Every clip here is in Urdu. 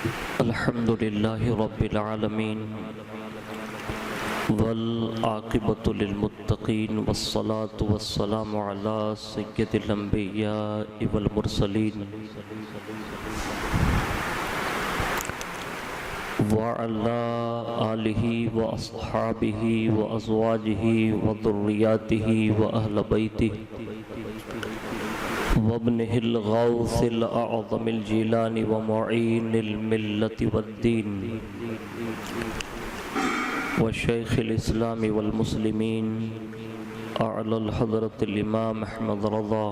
الحمد لله رب العالمين والعاقبة للمتقين والصلاة والسلام على سيد الأنبياء والمرسلين وعلى آله وأصحابه وأزواجه وذرياته وأهل بيته وابنه الغوث الأعظم الجيلاني ومعين الملة والدين وشيخ الإسلام والمسلمين أعلى الحضرة الإمام أحمد رضا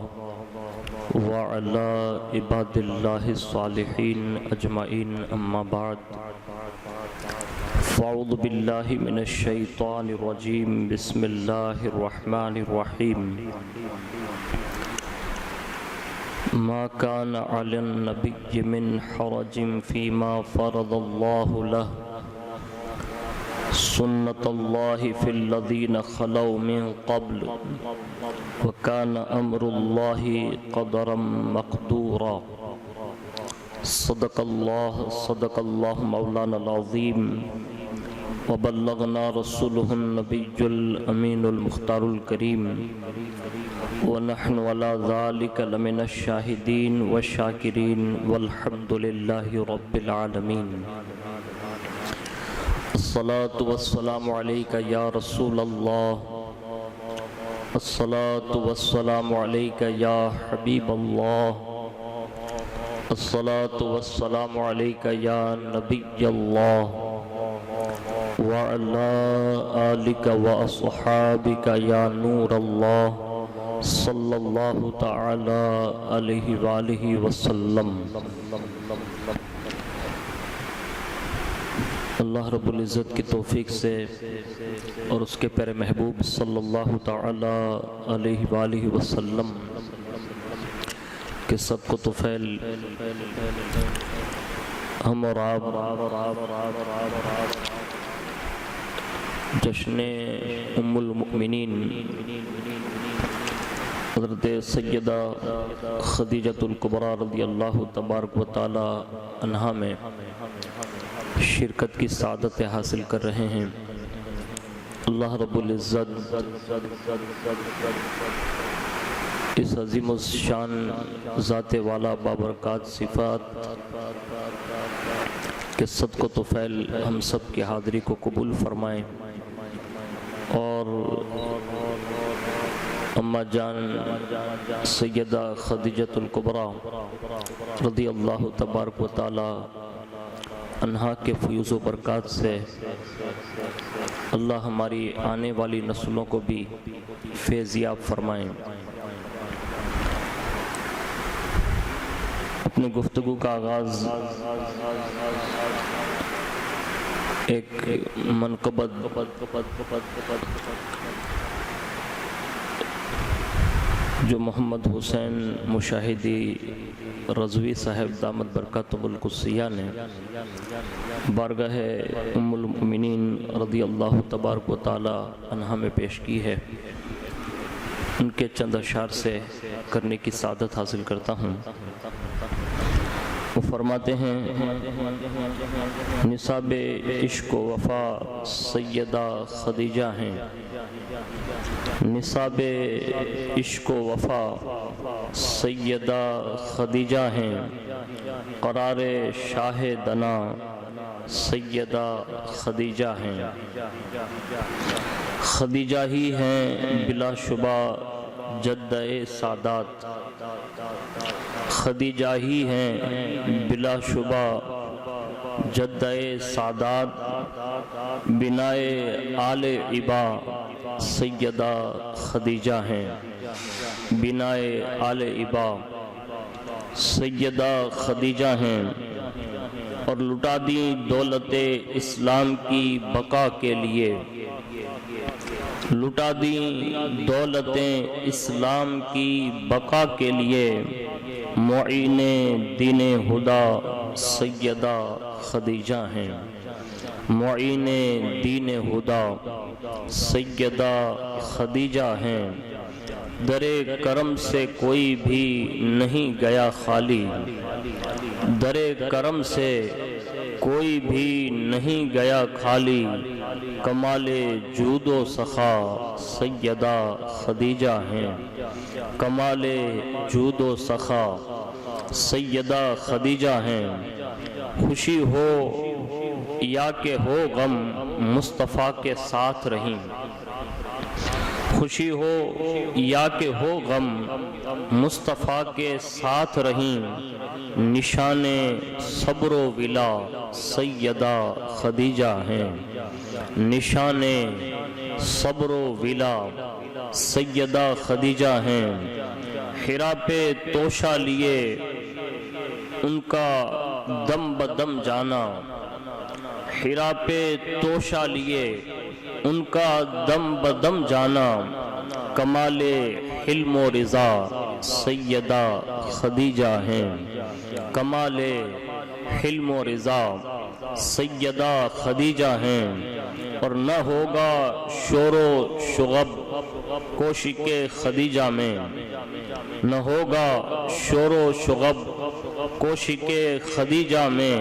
وعلى عباد الله الصالحين أجمعين أما بعد فأعوذ بالله من الشيطان الرجيم بسم الله الرحمن الرحيم ما كان على النبي من حرج فيما فرض الله له سنة الله في الذين خلوا من قبل وكان أمر الله قدرا مقدورا صدق الله مولانا العظيم وبلغنا رسوله النبي الأمين المختار الكريم ونحن على ذلك لمن الشاهدين والشاكرين والحمد لله رب العالمين الصلاة والسلام عليك يا رسول الله الصلاة والسلام عليك يا حبيب الله الصلاة والسلام عليك يا نبي الله وعلى آلك وأصحابك يا نور الله صلی اللہ تعالی علیہ وآلہ وسلم۔ اللہ رب العزت کی توفیق سے اور اس کے پیارے محبوب صلی اللہ تعالی علیہ وآلہ وسلم کے سب کو طفیل ہم اور آپ جشن ام المؤمنین حضرت سیدہ خدیجۃ الکبریٰ رضی اللہ تبارک و تعالی عنہا میں شرکت کی سعادت حاصل کر رہے ہیں۔ اللہ رب العزت اس عظیم الشان ذات والا بابرکات صفات کے صدق و طفیل ہم سب کی حاضری کو قبول فرمائیں اور اما جان سیدہ خدیجۃ الکبریٰ رضی اللہ تبارک و تعالی عنہا کے فیوز و برکات سے اللہ ہماری آنے والی نسلوں کو بھی فیضیاب فرمائیں۔ اپنی گفتگو کا آغاز ایک منقبت جو محمد حسین مشاہدی رضوی صاحب دامت برکاتہ القدسیہ نے بارگاہ ام المؤمنین رضی اللہ تبارک و تعالی عنہا میں پیش کی ہے، ان کے چند اشعار سے کرنے کی سعادت حاصل کرتا ہوں۔ وہ فرماتے ہیں نصاب عشق و وفا سیدہ خدیجہ ہیں، نصاب عشق و وفا سیدہ خدیجہ ہیں، قرار شاہ دنا سیدہ خدیجہ ہیں، خدیجہ ہی ہیں بلا شبہ جدہ سادات، خدیجہ ہی ہیں بلا شبہ جدہ سادات، بنائے آل عبا سیدہ خدیجہ ہیں، بنائے آل عبا سیدہ خدیجہ ہیں، اور لٹا دی دولت اسلام کی بقا کے لیے، لٹا دی دولت اسلام کی بقا کے لیے، معین دین ہدا سیدہ خدیجہ ہیں، معین دین ہدا سیدہ خدیجہ ہیں، در کرم سے کوئی بھی نہیں گیا خالی، در کرم سے کوئی بھی نہیں گیا خالی، کمال جود و سخا سیدہ خدیجہ ہیں، کمال جود و سخا سیدہ خدیجہ ہیں۔ خوشی ہو یا کہ ہو غم مصطفیٰ کے ساتھ رہیں، خوشی ہو یا کہ ہو غم مصطفیٰ کے ساتھ رہیں، نشان صبر و ولا سیدہ خدیجہ ہیں، نشان صبر و ولا سیدہ خدیجہ ہیں۔ حرا پہ توشہ لیے ان کا دم بدم جانا، حرا پہ توشہ لیے ان کا دم بدم جانا، کمال حلم و رضا سیدہ خدیجہ ہیں، کمال حلم و رضا سیدہ خدیجہ ہیں۔ اور نہ ہوگا شور و شغب کوشش خدیجہ میں، نہ ہوگا شور و شغب کوشش خدیجہ میں،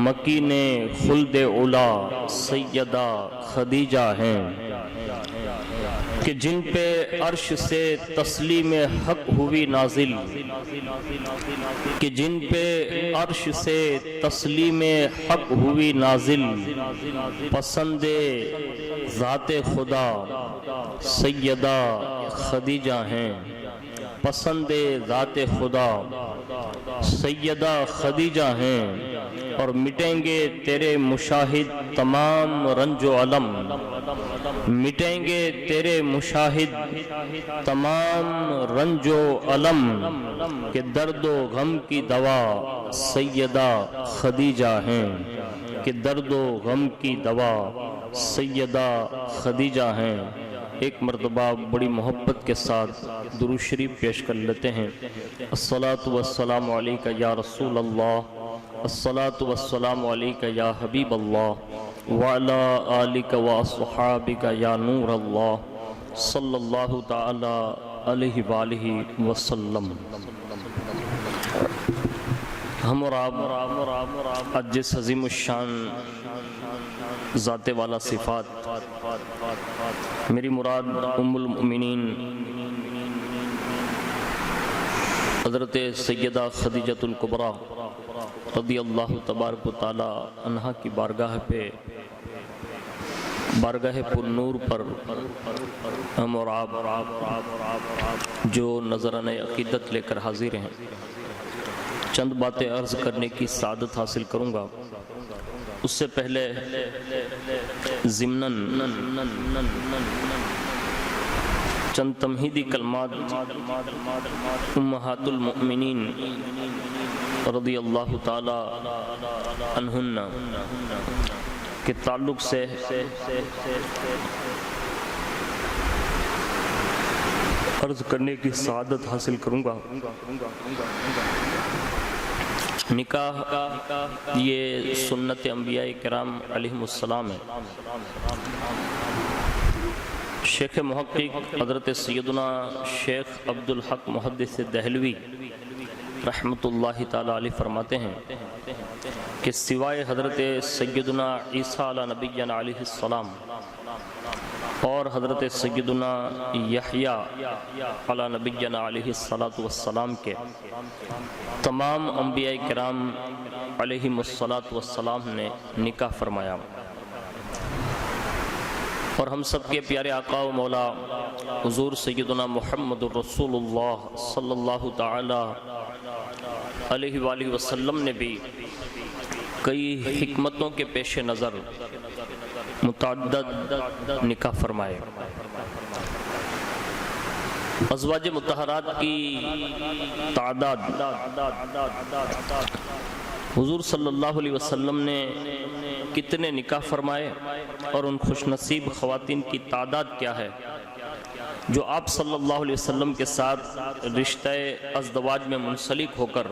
مکین خلد اولا سیدہ خدیجہ ہیں۔ کہ جن پہ عرش سے تسلیم حق ہوئی نازل، کہ جن پہ عرش سے تسلیم حق ہوئی نازل، پسند ذات خدا سیدہ خدیجہ ہیں، پسند ذات خدا سیدہ خدیجہ ہیں۔ اور مٹیں گے تیرے مشاہد تمام رنج و علم، مٹیں گے تیرے مشاہد تمام رنج و علم، کہ درد و غم کی دوا سیدہ خدیجہ ہیں، کہ درد و غم کی دوا سیدہ خدیجہ ہیں۔ ایک مرتبہ بڑی محبت کے ساتھ درود شریف پیش کر لیتے ہیں۔ الصلاۃ والسلام علیکہ یا رسول اللہ، الصلاۃ والسلام علیکہ یا حبیب اللہ، وعلی آلک واصحابک یا نور اللہ، صلی اللہ تعالی علیہ وآلہ وسلم۔ ہم اور آپ آج جس عظیم الشان ذات والا صفات، میری مراد ام المؤمنین حضرت سیدہ خدیجۃ الکبریٰ رضی اللہ تبارک و تعالی عنہا کی بارگاہ پہ، بارگاہ پر نور پر ہم اور آپ جو نذرانہ عقیدت لے کر حاضر ہیں، چند باتیں عرض کرنے کی سعادت حاصل کروں گا۔ اس سے پہلے ضمناً چند تمہیدی کلمات امہات المؤمنین رضی اللہ تعالی عنہن کے تعلق سے عرض کرنے کی سعادت حاصل کروں گا۔ نکاح یہ سنت انبیاء کرام علیہم السلام ہے۔ شیخ محقق حضرت سیدنا شیخ عبدالحق محدث دہلوی رحمۃ اللہ تعالی علیہ فرماتے ہیں کہ سوائے حضرت سیدنا عیسیٰ علیہ نبینا علیہ السلام اور حضرت سیدنا یحییٰ علیہ نبینا علیہ السلام کے تمام انبیاء کرام علیہم السلام نے نکاح فرمایا، اور ہم سب کے پیارے آقا و مولا حضور سیدنا محمد الرسول اللہ صلی اللہ تعالی علیہ وآلہ وسلم نے بھی کئی حکمتوں کے پیش نظر متعدد نکاح فرمائے۔ ازواج مطہرات کی تعداد حضور صلی اللہ علیہ وسلم نے کتنے نکاح فرمائے، اور ان خوش نصیب خواتین کی تعداد کیا ہے جو آپ صلی اللہ علیہ وسلم کے ساتھ رشتہ ازدواج میں منسلک ہو کر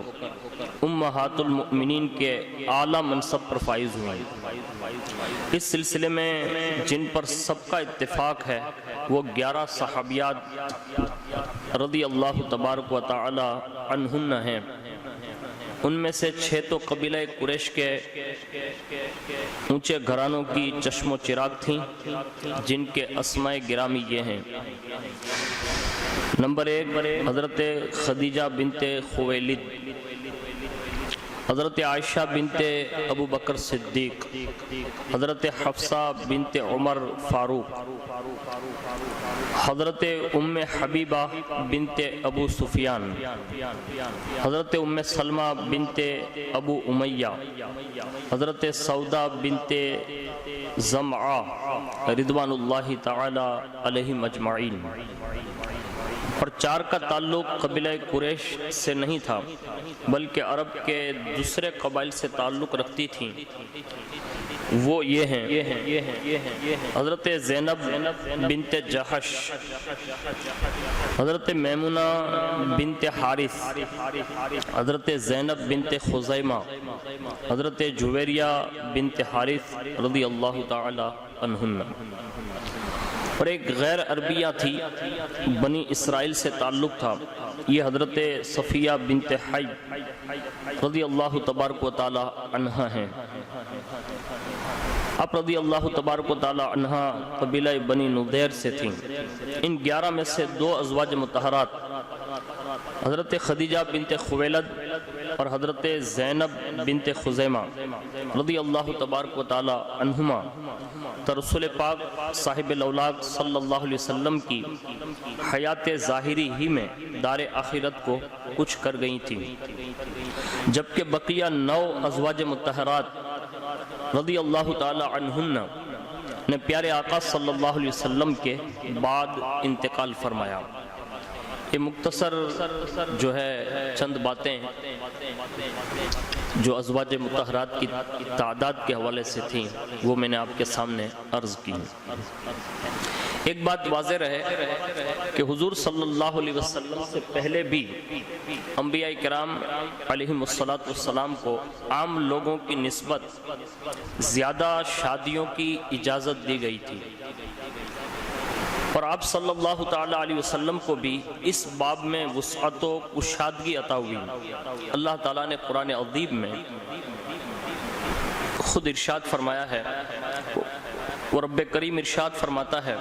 امہات المؤمنین کے اعلیٰ منصب پر فائز ہوئیں۔ اس سلسلے میں جن پر سب کا اتفاق ہے وہ 11 صحابیات رضی اللہ تبارک و تعالی عنہن ہیں۔ ان میں سے 6 تو قبیلہ قریش کے اونچے گھرانوں کی چشم و چراغ تھیں، جن کے اسماء گرامی یہ ہیں: نمبر 1 حضرت خدیجہ بنت خویلد، حضرت عائشہ بنت ابو بکر صدیق، حضرت حفصہ بنت عمر فاروق، حضرت ام حبیبہ بنت ابو سفیان، حضرت ام سلمہ بنت ابو امیہ، حضرت سودہ بنت زمعہ رضوان اللہ تعالی علیہم اجمعین۔ اور 4 کا تعلق قبیلہ قریش سے نہیں تھا بلکہ عرب کے دوسرے قبائل سے تعلق رکھتی تھیں، وہ یہ ہیں: حضرت زینب بنت جحش، حضرت میمونہ بنت حارث، حضرت زینب بنت خزیمہ، حضرت جویریہ بنت حارث رضی اللہ تعالی عنہن۔ اور ایک غیر عربیہ تھی، بنی اسرائیل سے تعلق تھا، یہ حضرت صفیہ بنت حی رضی اللہ تبارک و تعالی عنہا ہیں۔ آپ رضی اللہ تبارک و تعالی عنہا قبیلہ بنی نضیر سے تھیں۔ ان 11 میں سے 2 ازواج مطہرات حضرت خدیجہ بنت خویلد اور حضرت زینب بنت خزیمہ رضی اللہ تبارک و تعالی عنہما رسول پاک صاحب الاولاق صلی اللہ علیہ وسلم کی حیات ظاہری ہی میں دار آخرت کو کچھ کر گئی تھیں، جبکہ بقیہ 9 ازواج مطہرات رضی اللہ تعالی عنہن نے پیارے آقا صلی اللہ علیہ وسلم کے بعد انتقال فرمایا۔ یہ مختصر جو ہے چند باتیں جو ازواج مطہرات کی تعداد کے حوالے سے تھیں وہ میں نے آپ کے سامنے عرض کی۔ ایک بات واضح رہے کہ حضور صلی اللہ علیہ وسلم سے پہلے بھی انبیاء کرام علیہم السلام کو عام لوگوں کی نسبت زیادہ شادیوں کی اجازت دی گئی تھی، اور آپ صلی اللہ تعالی علیہ وسلم کو بھی اس باب میں وسعت و کشادگی عطا ہوئی۔ اللہ تعالیٰ نے قرآن عظیم میں خود ارشاد فرمایا ہے، اور رب کریم ارشاد فرماتا ہے: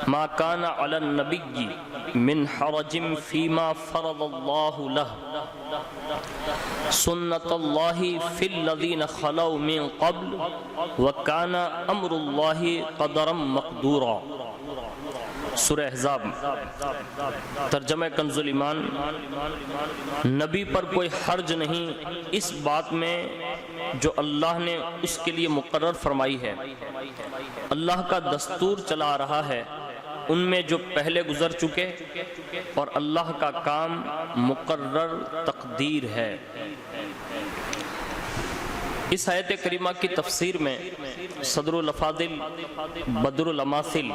ما کان علی النبی من حرج فیما فرض اللہ لہ سنت اللہ فی الذین خلوا من قبل وکان امر اللہ قدرا مقدورا۔ سورہ احزاب ترجمہ کنز الایمان۔ نبی پر کوئی حرج نہیں اس بات میں جو اللہ نے اس کے لیے مقرر فرمائی ہے، اللہ کا دستور چلا آ رہا ہے ان میں جو پہلے گزر چکے، اور اللہ کا کام مقرر تقدیر ہے۔ اس آیت کریمہ کی تفسیر میں صدر الافاضل بدر الاماثل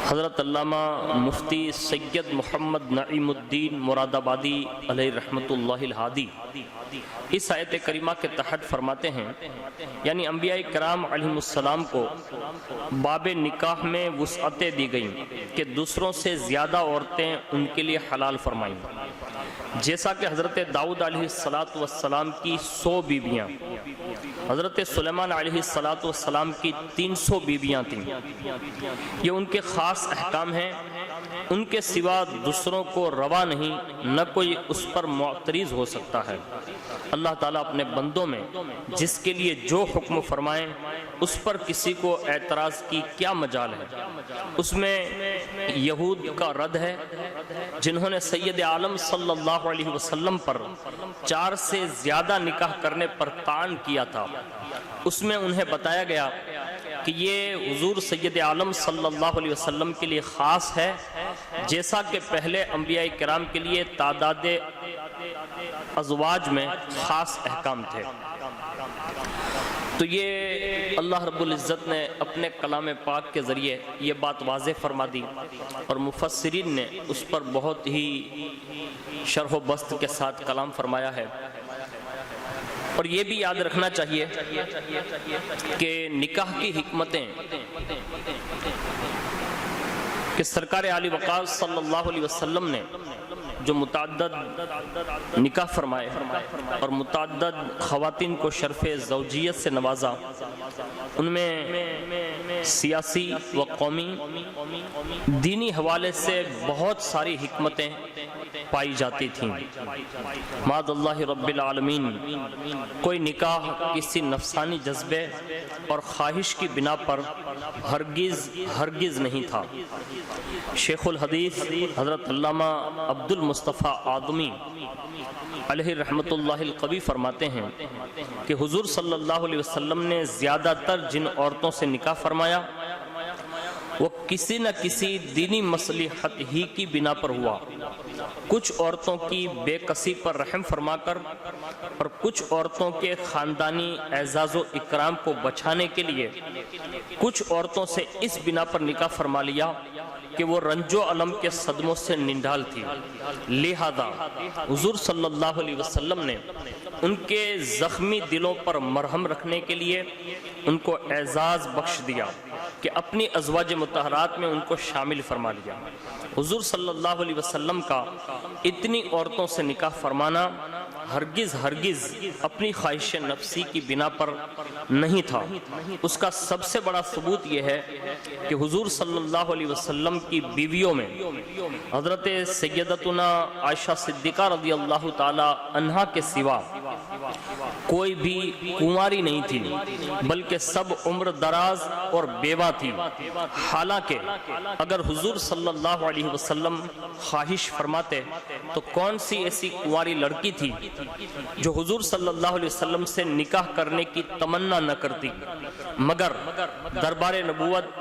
حضرت علامہ مفتی سید محمد نعیم الدین مراد آبادی علیہ رحمت اللہ الہادی اس آیت کریمہ کے تحت فرماتے ہیں، یعنی انبیاء کرام علیہم السلام کو باب نکاح میں وسعتیں دی گئیں کہ دوسروں سے زیادہ عورتیں ان کے لیے حلال فرمائیں، جیسا کہ حضرت داؤد علیہ السلام کی 100 بیویاں، حضرت سلیمان علیہ السلام کی 300 بیویاں تھیں۔ یہ ان کے خاص احکام ہیں، ان کے سوا دوسروں کو روا نہیں، نہ کوئی اس پر معترض ہو سکتا ہے۔ اللہ تعالیٰ اپنے بندوں میں جس کے لیے جو حکم فرمائیں اس پر کسی کو اعتراض کی کیا مجال ہے۔ اس میں یہود کا رد ہے جنہوں نے سید عالم صلی اللہ علیہ وسلم پر 4 سے زیادہ نکاح کرنے پر طعن کیا تھا۔ اس میں انہیں بتایا گیا کہ یہ حضور سید عالم صلی اللہ علیہ وسلم کے لیے خاص ہے، جیسا کہ پہلے انبیاء کرام کے لیے تعداد ازواج میں خاص احکام تھے۔ تو یہ اللہ رب العزت نے اپنے کلام پاک کے ذریعے یہ بات واضح فرما دی، اور مفسرین نے اس پر بہت ہی شرح و بسط کے ساتھ کلام فرمایا ہے۔ اور یہ بھی یاد رکھنا چاہیے کہ نکاح کی حکمتیں کہ سرکار عالی وقار صلی اللہ علیہ وسلم نے جو متعدد نکاح فرمائے اور متعدد خواتین کو شرف زوجیت سے نوازا، ان میں سیاسی و قومی دینی حوالے سے بہت ساری حکمتیں پائی جاتی تھیں۔ معاذ اللہ رب العالمین، کوئی نکاح کسی نفسانی جذبے اور خواہش کی بنا پر ہرگز نہیں تھا۔ شیخ الحدیث حضرت علامہ عبد المصطفیٰ آدمی علیہ رحمت اللہ القوی فرماتے ہیں کہ حضور صلی اللہ علیہ وسلم نے زیادہ تر جن عورتوں سے نکاح فرمایا وہ کسی نہ کسی دینی مصلحت ہی کی بنا پر ہوا۔ کچھ عورتوں کی بے کسی پر رحم فرما کر اور کچھ عورتوں کے خاندانی اعزاز و اکرام کو بچانے کے لیے کچھ عورتوں سے اس بنا پر نکاح فرما لیا کہ وہ رنج و علم کے صدموں سے نڈال تھی۔ لہذا حضور صلی اللہ علیہ وسلم نے ان کے زخمی دلوں پر مرہم رکھنے کے لیے ان کو اعزاز بخش دیا کہ اپنی ازواج مطہرات میں ان کو شامل فرما لیا۔ حضور صلی اللہ علیہ وسلم کا اتنی عورتوں سے نکاح فرمانا ہرگز اپنی خواہش نفسی کی بنا پر نہیں تھا۔ اس کا سب سے بڑا ثبوت یہ ہے کہ حضور صلی اللہ علیہ وسلم کی بیویوں میں حضرت سیدتنا عائشہ صدیقہ رضی اللہ تعالی عنہا کے سوا کوئی بھی کنواری نہیں تھی، بلکہ سب عمر دراز اور بیوہ تھی۔ حالانکہ اگر حضور صلی اللہ علیہ وسلم خواہش فرماتے تو کون سی ایسی کنواری لڑکی تھی جو حضور صلی اللہ علیہ وسلم سے نکاح کرنے کی تمنا نہ کرتی؟ مگر دربار نبوت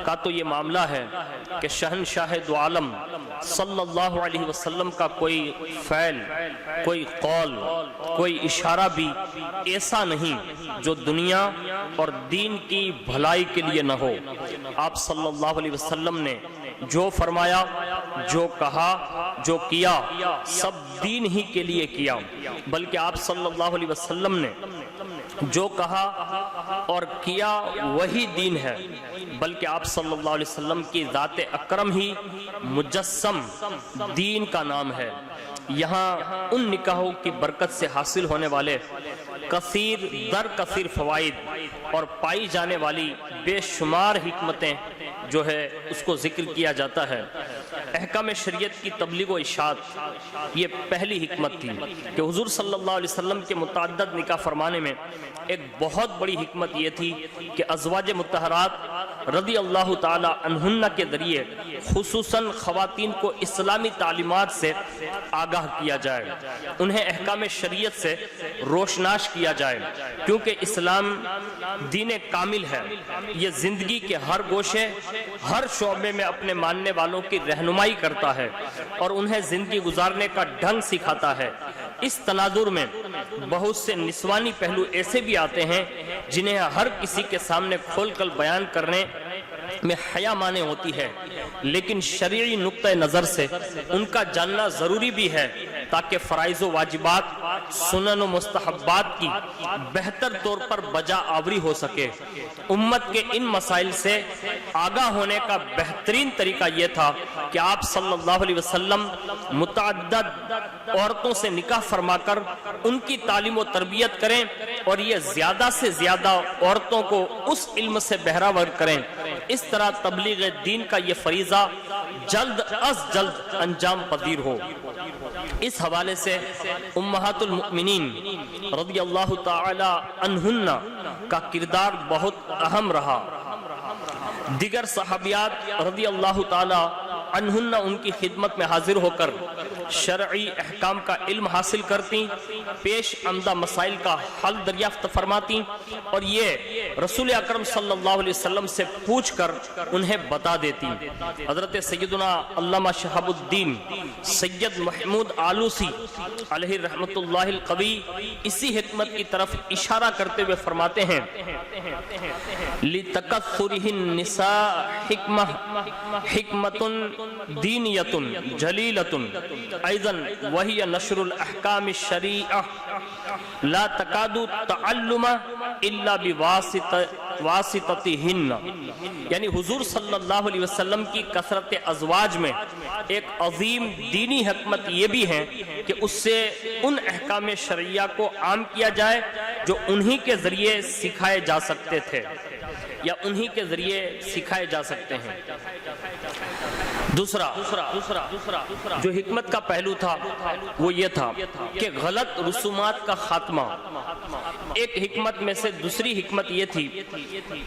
کا تو یہ معاملہ ہے کہ شہنشاہ دو عالم صلی اللہ علیہ وسلم کا کوئی فعل، کوئی قول، کوئی اشارہ بھی ایسا نہیں جو دنیا اور دین کی بھلائی کے لیے نہ ہو۔ آپ صلی اللہ علیہ وسلم نے جو فرمایا، جو کہا، جو کیا، سب دین ہی کے لیے کیا۔ بلکہ آپ صلی اللہ علیہ وسلم نے جو کہا اور کیا وہی دین ہے، بلکہ آپ صلی اللہ علیہ وسلم کی ذات اکرم ہی مجسم دین کا نام ہے۔ یہاں ان نکاحوں کی برکت سے حاصل ہونے والے کثیر فوائد اور پائی جانے والی بے شمار حکمتیں جو ہے اس کو ذکر کیا جاتا ہے۔ احکام شریعت کی تبلیغ و اشاعت یہ پہلی حکمت تھی کہ حضور صلی اللہ علیہ وسلم کے متعدد نکاح فرمانے میں ایک بہت بڑی حکمت یہ تھی کہ ازواج مطہرات رضی اللہ تعالی عنہن کے ذریعے خصوصاً خواتین کو اسلامی تعلیمات سے آگاہ کیا جائے، انہیں احکام شریعت سے روشناش کیا جائے، کیونکہ اسلام دین کامل ہے۔ یہ زندگی کے ہر گوشے، ہر شعبے میں اپنے ماننے والوں کی رہنمائی کرتا ہے اور انہیں زندگی گزارنے کا ڈھنگ سکھاتا ہے۔ اس تناظر میں بہت سے نسوانی پہلو ایسے بھی آتے ہیں جنہیں ہر کسی کے سامنے کھول کر بیان کرنے میں حیا مانے ہوتی ہے، لیکن شرعی نقطہ نظر سے ان کا جاننا ضروری بھی ہے تاکہ فرائض و واجبات، سنن و مستحبات کی بہتر طور پر بجا آوری ہو سکے۔ امت کے ان مسائل سے آگاہ ہونے کا بہترین طریقہ یہ تھا کہ آپ صلی اللہ علیہ وسلم متعدد عورتوں سے نکاح فرما کر ان کی تعلیم و تربیت کریں اور یہ زیادہ سے زیادہ عورتوں کو اس علم سے بہرہور کریں۔ اس طرح تبلیغ دین کا یہ فریضہ جلد از جلد انجام پذیر ہو۔ اس حوالے سے امہات المؤمنین رضی اللہ تعالی عنہن کا کردار بہت اہم رہا۔ دیگر صحابیات رضی اللہ تعالی عنہن ان کی خدمت میں حاضر ہو کر شرعی احکام کا علم حاصل کرتی، پیش آمدہ مسائل کا حل دریافت فرماتی اور یہ رسول اکرم صلی اللہ علیہ وسلم سے پوچھ کر انہیں بتا دیتی۔ حضرت سیدنا علامہ شہاب الدین سید محمود آلوسی علیہ رحمت اللہ القوی اسی حکمت کی طرف اشارہ کرتے ہوئے فرماتے ہیں لِتَكَثُّرِهِ النِّسَاء حِكْمَةٌ دِينِيَةٌ جَلِيلَةٌ ايضا وهي نشر الاحکام الشریعہ لا تکاد تعلم الا واسطتہن، یعنی حضور صلی اللہ علیہ وسلم کی کثرت ازواج میں ایک عظیم دینی حکمت یہ بھی ہے کہ اس سے ان احکام شرعیہ کو عام کیا جائے جو انہی کے ذریعے سکھائے جا سکتے تھے یا انہی کے ذریعے سکھائے جا سکتے ہیں۔ دوسرا جو حکمت کا پہلو تھا وہ یہ تھا کہ غلط رسومات کا خاتمہ۔ ایک حکمت میں سے دوسری حکمت یہ تھی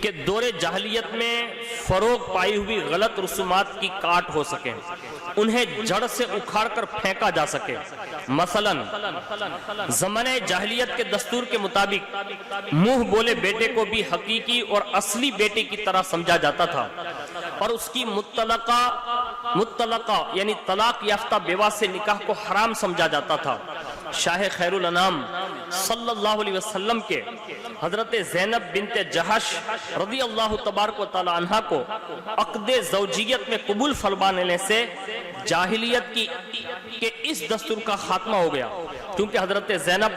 کہ دور جاہلیت میں فروغ پائی ہوئی غلط رسومات کی کاٹ ہو سکے، انہیں جڑ سے اکھاڑ کر پھینکا جا سکے۔ مثلا زمانے جاہلیت کے دستور کے مطابق منہ بولے بیٹے کو بھی حقیقی اور اصلی بیٹے کی طرح سمجھا جاتا تھا، اور اس کی مطلقہ یعنی طلاق یافتہ بیوہ سے نکاح کو حرام سمجھا جاتا تھا۔ شاہ خیر الانام صلی اللہ علیہ وسلم کے حضرت زینب بنت جہش رضی اللہ تبارک و تعالی عنہ کو عقد زوجیت میں قبول فرمانے سے جاہلیت کے اس دستور کا خاتمہ ہو گیا، کیونکہ حضرت زینب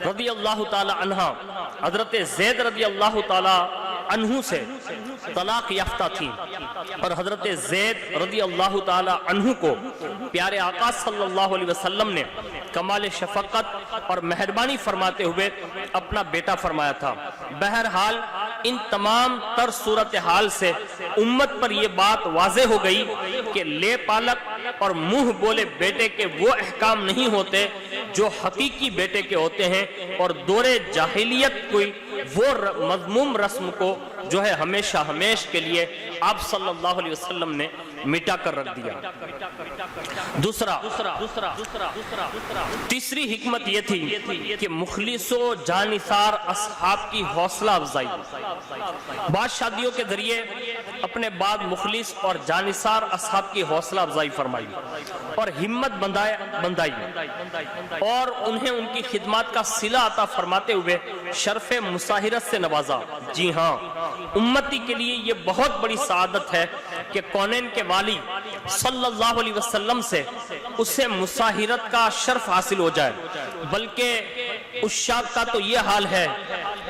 رضی اللہ تعالی عنہ حضرت زید رضی اللہ تعالی عنہ سے طلاق یافتہ تھی، اور حضرت زید رضی اللہ تعالی عنہ کو پیارے آقا صلی اللہ علیہ وسلم نے کمال شفقت اور مہربانی فرماتے ہوئے اپنا بیٹا فرمایا تھا۔ بہرحال ان تمام تر صورتحال سے امت پر یہ بات واضح ہو گئی کہ لے پالک اور منہ بولے بیٹے کے وہ احکام نہیں ہوتے جو حقیقی بیٹے کے ہوتے ہیں، اور دور جاہلیت کوئی وہ مذموم رسم کو جو ہے ہمیشہ ہمیش کے لیے آپ صلی اللہ علیہ وسلم نے مٹا کر رکھ دیا۔ تیسری حکمت یہ تھی کہ مخلص و جانثار اصحاب کی حوصلہ افزائی۔ بعض شادیوں کے ذریعے اپنے بعد مخلص اور جانثار اصحاب کی حوصلہ افزائی فرمائی اور ہمت بندائی اور انہیں ان کی خدمات کا صلہ عطا فرماتے ہوئے شرف مساہرت سے نوازا۔ جی ہاں، امتی کے لیے یہ بہت بڑی سعادت ہے کہ کونین کے والی صلی اللہ علیہ وسلم سے اسے مساہرت کا شرف حاصل ہو جائے، بلکہ عشاق کا تو یہ حال ہے،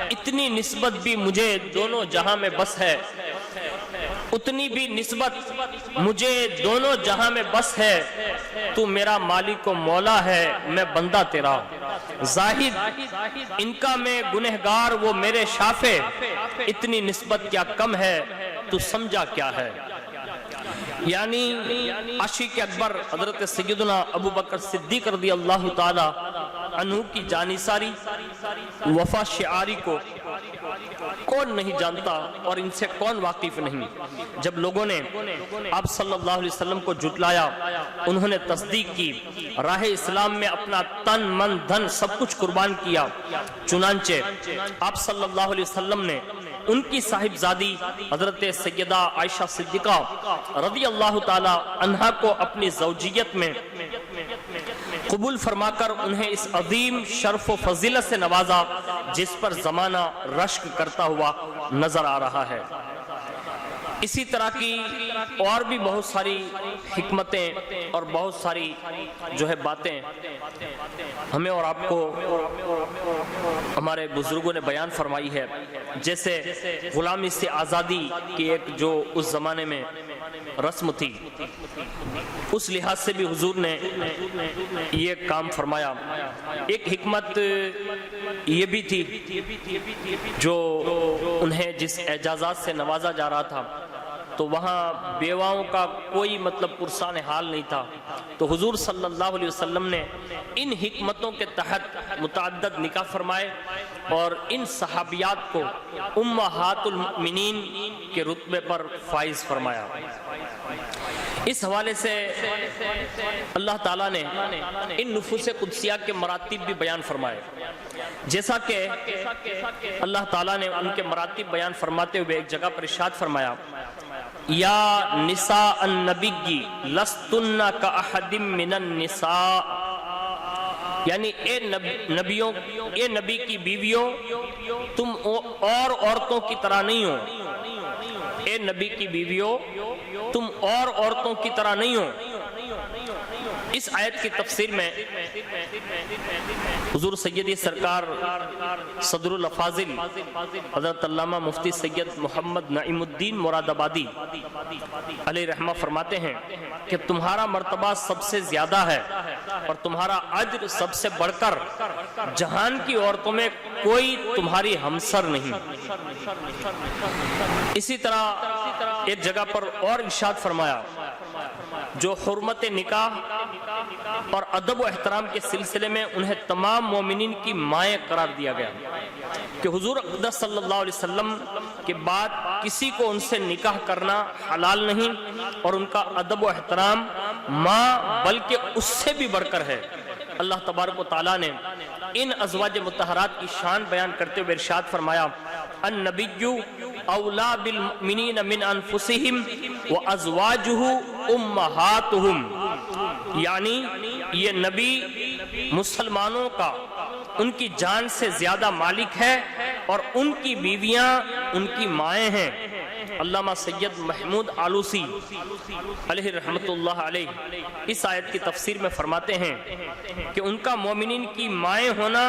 اتنی نسبت بھی مجھے دونوں جہاں میں بس ہے، اتنی بھی نسبت مجھے دونوں جہاں میں بس ہے، تو میرا مالک و مولا ہے، میں بندہ تیرا، زاہد ان کا میں گنہگار وہ میرے شافع، اتنی نسبت کیا کم ہے، تو سمجھا کیا ہے۔ یعنی عاشق اکبر حضرت سیدنا ابو بکر صدیق رضی اللہ تعالی عنہ کی جانثاری وفا شعاری کو کون نہیں جانتا اور ان سے کون واقف نہیں۔ جب لوگوں نے آپ صلی اللہ علیہ وسلم کو جھٹلایا، انہوں نے تصدیق کی، راہ اسلام میں اپنا تن من دھن سب کچھ قربان کیا، چنانچہ آپ صلی اللہ علیہ وسلم نے ان کی صاحبزادی حضرت سیدہ عائشہ صدیقہ رضی اللہ تعالی عنہا کو اپنی زوجیت میں قبول فرما کر انہیں اس عظیم شرف و فضیلت سے نوازا جس پر زمانہ رشک کرتا ہوا نظر آ رہا ہے۔ اسی طرح کی اور بھی بہت ساری حکمتیں اور بہت ساری جو ہے باتیں ہمیں اور آپ کو ہمارے بزرگوں نے بیان فرمائی ہے، جیسے غلامی سے آزادی کی ایک جو اس زمانے میں رسم تھی، اس لحاظ سے بھی حضور نے یہ کام فرمایا۔ ایک حکمت یہ بھی تھی جو انہیں جس اعجازات سے نوازا جا رہا تھا تو وہاں بیواؤں کا کوئی مطلب پرسان حال نہیں تھا، تو حضور صلی اللہ علیہ وسلم نے ان حکمتوں کے تحت متعدد نکاح فرمائے اور ان صحابیات کو امہات المؤمنین کے رتبے پر فائز فرمایا۔ اس حوالے سے اللہ تعالیٰ نے ان نفوس قدسیہ کے مراتب بھی بیان فرمائے، جیسا کہ اللہ تعالیٰ نے ان کے مراتب بیان فرماتے ہوئے ایک جگہ پر ارشاد فرمایا، یا نساء النبی لستن کاحد من النساء، یعنی اے نبی کی بیویوں تم اور عورتوں کی طرح نہیں ہو، اے نبی کی بیویوں تم اور عورتوں کی طرح نہیں ہو، اس آیت کی تفسیر میں حضور سیدی سرکار صدر الافاضل حضرت علامہ مفتی سید محمد نعیم الدین مراد آبادی علیہ رحمہ فرماتے ہیں کہ تمہارا مرتبہ سب سے زیادہ ہے اور تمہارا اجر سب سے بڑھ کر جہان کی عورتوں میں کوئی تمہاری ہمسر نہیں۔ اسی طرح ایک جگہ پر اور ارشاد فرمایا، جو حرمت نکاح اور ادب و احترام کے سلسلے میں انہیں تمام مومنین کی مائیں قرار دیا گیا کہ حضور اقدس صلی اللہ علیہ وسلم کے بعد کسی کو ان سے نکاح کرنا حلال نہیں، اور ان کا ادب و احترام ماں بلکہ اس سے بھی بڑھ کر ہے۔ اللہ تبارک و تعالیٰ نے ان ازواج مطہرات کی شان بیان کرتے ہوئے ارشاد فرمایا، النبی اولا بالمؤمنین من انفسہم وازواجہ امہاتہم، یعنی یہ نبی مسلمانوں کا ان کی جان سے زیادہ مالک ہے اور ان کی بیویاں ان کی مائیں ہیں۔ علامہ سید محمود آلوسی علیہ رحمت اللہ علیہ اس آیت کی تفسیر میں فرماتے ہیں کہ ان کا مومنین کی مائیں ہونا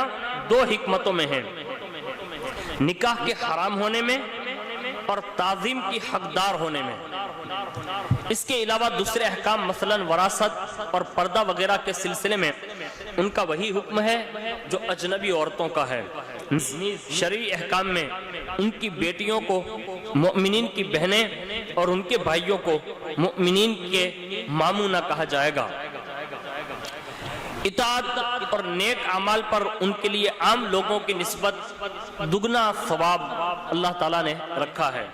دو حکمتوں میں ہے، نکاح کے حرام ہونے میں اور تعظیم کی حقدار ہونے میں۔ اس کے علاوہ دوسرے احکام مثلا وراثت اور پردہ وغیرہ کے سلسلے میں ان کا وہی حکم ہے جو اجنبی عورتوں کا ہے۔ شرعی احکام میں ان کی بیٹیوں کو مؤمنین کی بہنیں اور ان کے بھائیوں کو مؤمنین کے ماموں نہ کہا جائے گا۔ اطاعت اور نیک اعمال پر ان کے لیے عام لوگوں کی نسبت دگنا ثواب اللہ تعالیٰ نے رکھا ہے،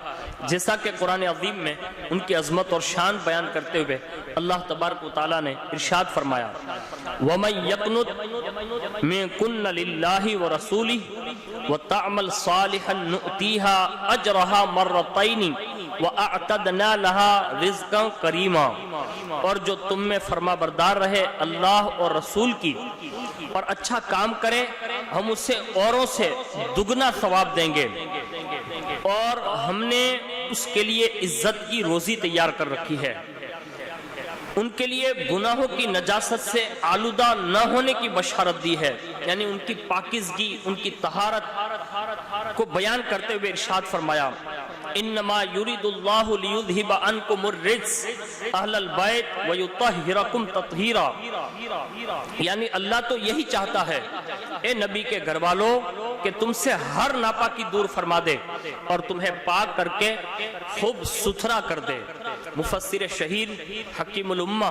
جیسا کہ قرآن عظیم میں ان کی عظمت اور شان بیان کرتے ہوئے اللہ تبارک و تعالیٰ نے ارشاد فرمایا، وَمَن يَقْنُتْ مِنكُنَّ لِلَّهِ وَرَسُولِهِ وَتَعْمَلْ صَالِحًا نُؤْتِيهَا أَجْرَهَا مَرَّتَيْنِ وَأَعْتَدْنَا لَهَا رِزْقًا كَرِيمًا، اور جو تم میں فرما بردار رہے اللہ اور رسول کی اور اچھا کام کرے، ہم اسے اوروں سے دگنا ثواب دیں گے، اور ہم نے اس کے لیے عزت کی روزی تیار کر رکھی ہے۔ ان کے لیے گناہوں کی نجاست سے آلودہ نہ ہونے کی بشارت دی ہے، یعنی ان کی پاکیزگی، ان کی طہارت کو بیان کرتے ہوئے ارشاد فرمایا، انما یرید اللہ لیذہب عنکم الرجس اہل البیت ویطہرکم تطہیرا، یعنی اللہ تو یہی چاہتا ہے اے نبی کے گھر والوں کہ تم سے ہر ناپاکی دور فرما دے اور تمہیں پاک کر کے خوب ستھرا کر دے۔ مفسر شہیر حکیم الامہ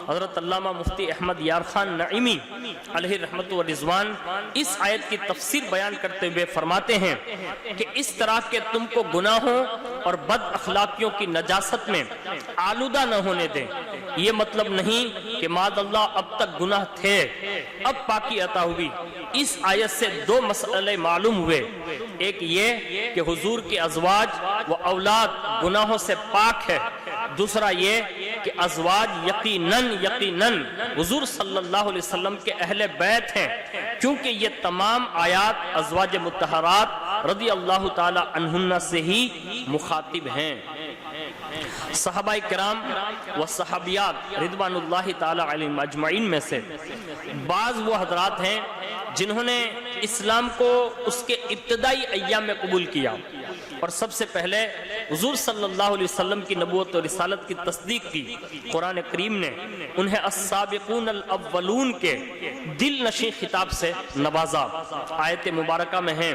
حضرت علامہ مفتی احمد یار خان نعیمی علیہ رحمت و رضوان اس آیت کی تفسیر بیان کرتے ہوئے فرماتے ہیں کہ اس طرح کے تم کو گناہوں اور بد اخلاقیوں کی نجاست میں آلودہ نہ ہونے دیں۔ یہ مطلب نہیں کہ معاذ اللہ اب تک گناہ تھے اب پاکی عطا ہوئی۔ اس آیت سے دو مسئلے معلوم ہوئے، ایک یہ کہ حضور کے ازواج و اولاد گناہوں سے پاک ہے، دوسرا یہ کہ ازواج یقیناً حضور صلی اللہ علیہ وسلم کے اہل بیت ہیں، کیونکہ یہ تمام آیات ازواج مطہرات رضی اللہ تعالی عنہن سے ہی مخاطب ہیں۔ صحابہ کرام و صحابیات رضوان اللہ تعالی علیہم اجمعین میں سے بعض وہ حضرات ہیں جنہوں نے اسلام کو اس کے ابتدائی ایام میں قبول کیا، اور سب سے پہلے حضور صلی اللہ علیہ وسلم کی نبوت و رسالت کی تصدیق کی۔ قرآن کریم نے انہیں السابقون الاولون کے دل نشین خطاب سے نوازا۔ آیت مبارکہ میں ہیں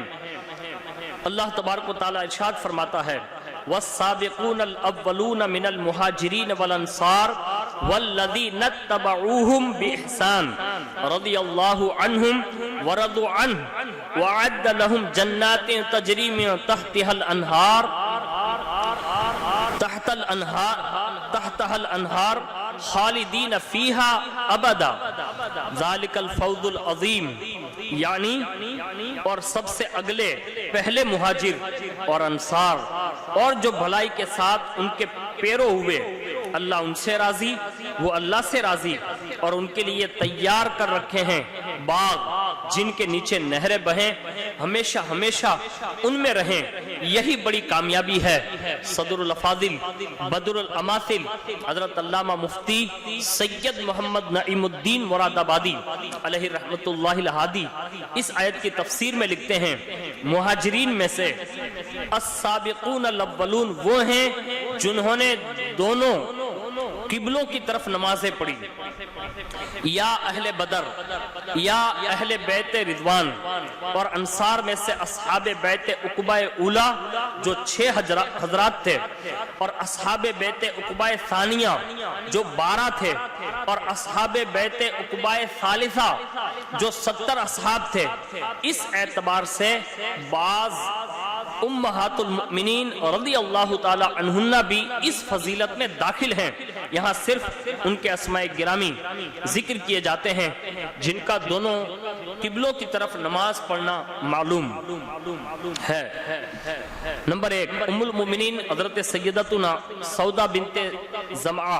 اللہ تبارک و تعالی ارشاد فرماتا ہے، والسابقون الاولون من المہاجرین والانصار والذین اتبعوہم بإحسان رضی اللہ عنہم ورضوا عنہ وعد لهم جنات تجری من تحتها الانہار خالدین فیہا ابدا ذالک الفوز العظیم، یعنی اور سب سے اگلے پہلے مہاجر اور انصار اور جو بھلائی کے ساتھ ان کے پیرو ہوئے، اللہ ان سے راضی، وہ اللہ سے راضی، اور ان کے لیے تیار کر رکھے ہیں باغ جن کے نیچے نہریں بہیں ہمیشہ ہمیشہ ان میں رہیں، یہی بڑی کامیابی ہے۔ صدر الافاضل بدر الاماثل حضرت علامہ مفتی سید محمد نعیم الدین مراد آبادی علیہ رحمت اللہ الہادی اس آیت کی تفسیر میں لکھتے ہیں، مہاجرین میں سے السابقون الاولون وہ ہیں جنہوں نے دونوں قبلوں کی طرف نمازیں پڑھی، یا اہل بدر یا اہل بیت رضوان، اور انصار میں سے اصحاب بیت عقبہ اولا جو 6 حضرات تھے، اور اصحاب بیت عقبہ ثانیہ جو 12 تھے، اور اصحاب بیت عقبہ ثالثہ جو 70 اصحاب تھے۔ اس اعتبار سے بعض امہات المؤمنین رضی اللہ تعالی عنہن بھی اس فضیلت میں داخل ہیں۔ یہاں صرف ان کے اسماء گرامی ذکر کیے جاتے ہیں جن کا دونوں قبلوں کی طرف نماز پڑھنا معلوم ہے۔ نمبر 1 ام المؤمنین حضرت سیدتنا سودا بنت زمعہ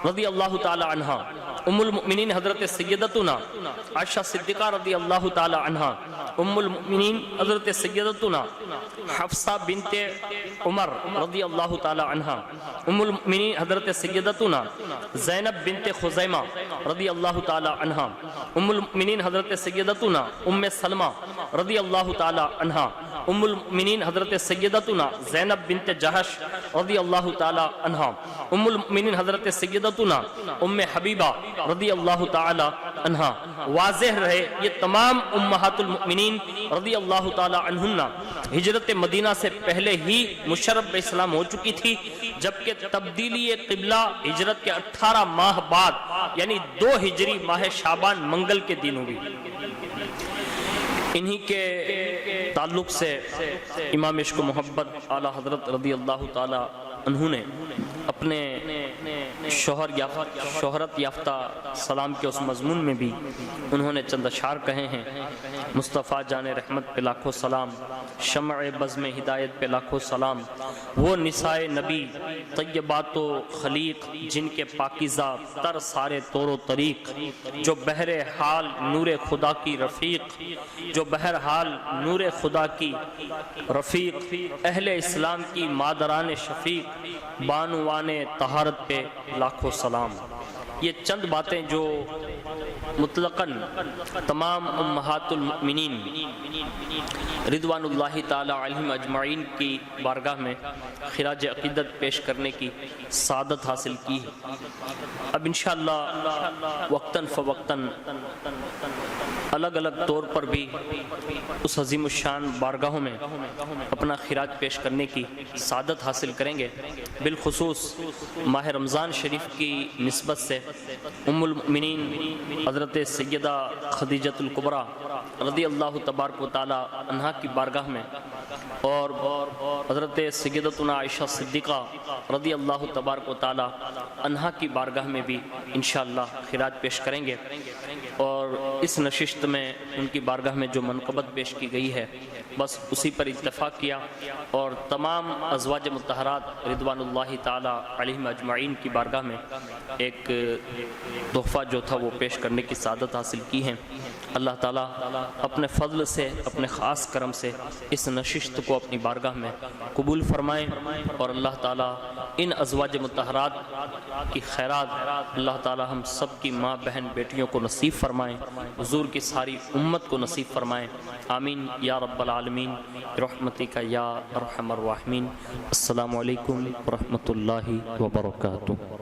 رضی اللہ تعالی عنہا، ام المؤمنین حضرت سیدتنا عائشہ صدیقہ رضی اللہ تعالی عنہا، ام المؤمنین حضرت سیدتنا حفصہ بنت عمر رضی اللہ تعالی عنہا، ام المؤمنین حضرت سیدتنا زینب بنت خزیمہ رضی اللہ تعالی عنہا، ام المؤمنین حضرت سیدتنا ام سلمہ رضی اللہ تعالی عنہا، ام المؤمنین حضرت سیدتنا زینب بنت جہش رضی اللہ تعالی عنہا، ام المؤمنین حضرت سیدتنا ام حبیبہ رضی اللہ تعالی عنہا۔ واضح رہے یہ تمام امہات المؤمنین رضی اللہ تعالی عنہن ہجرت مدینہ سے پہلے ہی مشرف اسلام ہو چکی تھی، جبکہ تبدیلی قبلہ ہجرت کے 18 ماہ بعد یعنی 2 ہجری ماہ شعبان منگل کے دن ہوئی۔ انہی کے تعلق سے امام عشق و محبت اعلیٰ حضرت رضی اللہ تعالی عنہ نے اپنے شہرت یافتہ سلام کے اس مضمون میں بھی انہوں نے چند اشعار کہے ہیں۔ مصطفیٰ جان رحمت پہ لاکھوں سلام، شمع بزم ہدایت پہ لاکھوں سلام، وہ نسائے نبی طیبات و خلیق جن کے پاکیزہ تر سارے طور و طریق، جو بہر حال نور خدا کی رفیق، جو بہر حال نور خدا کی رفیق، اہل اسلام کی مادران شفیق، بانوان طہارت پہ لاکھوں سلام۔ یہ چند باتیں جو مطلقاً تمام امہات المؤمنین رضوان اللہ تعالی علیہم اجمعین کی بارگاہ میں خراج عقیدت پیش کرنے کی سعادت حاصل کی۔ اب انشاءاللہ وقتاً فوقتاً الگ الگ طور پر بھی اس عظیم الشان بارگاہوں میں اپنا خراج پیش کرنے کی سعادت حاصل کریں گے۔ بالخصوص ماہ رمضان شریف کی نسبت سے ام المؤمنین حضرت سیدہ خدیجۃ الکبریٰ رضی اللہ تبارک و تعالی عنہا کی بارگاہ میں اور حضرت سیدتنا عائشہ صدیقہ رضی اللہ تبارک و تعالی عنہا کی بارگاہ میں بھی انشاءاللہ خراج پیش کریں گے۔ اور اس نشست میں ان کی بارگاہ میں جو منقبت پیش کی گئی ہے بس اسی پر اتفاق کیا، اور تمام ازواج مطہرات رضوان اللہ تعالی علیہم اجمعین کی بارگاہ میں ایک تحفہ جو تھا وہ پیش کرنے کی سعادت حاصل کی ہے۔ اللہ تعالیٰ اپنے فضل سے اپنے خاص کرم سے اس نشست کو اپنی بارگاہ میں قبول فرمائیں، اور اللہ تعالیٰ ان ازواج مطہرات کی خیرات اللہ تعالیٰ ہم سب کی ماں بہن بیٹیوں کو نصیب فرمائیں، حضور کی ساری امت کو نصیب فرمائیں، آمین یا رب العالمین برحمتک یا ارحم الراحمین۔ السلام علیکم ورحمۃ اللہ وبرکاتہ۔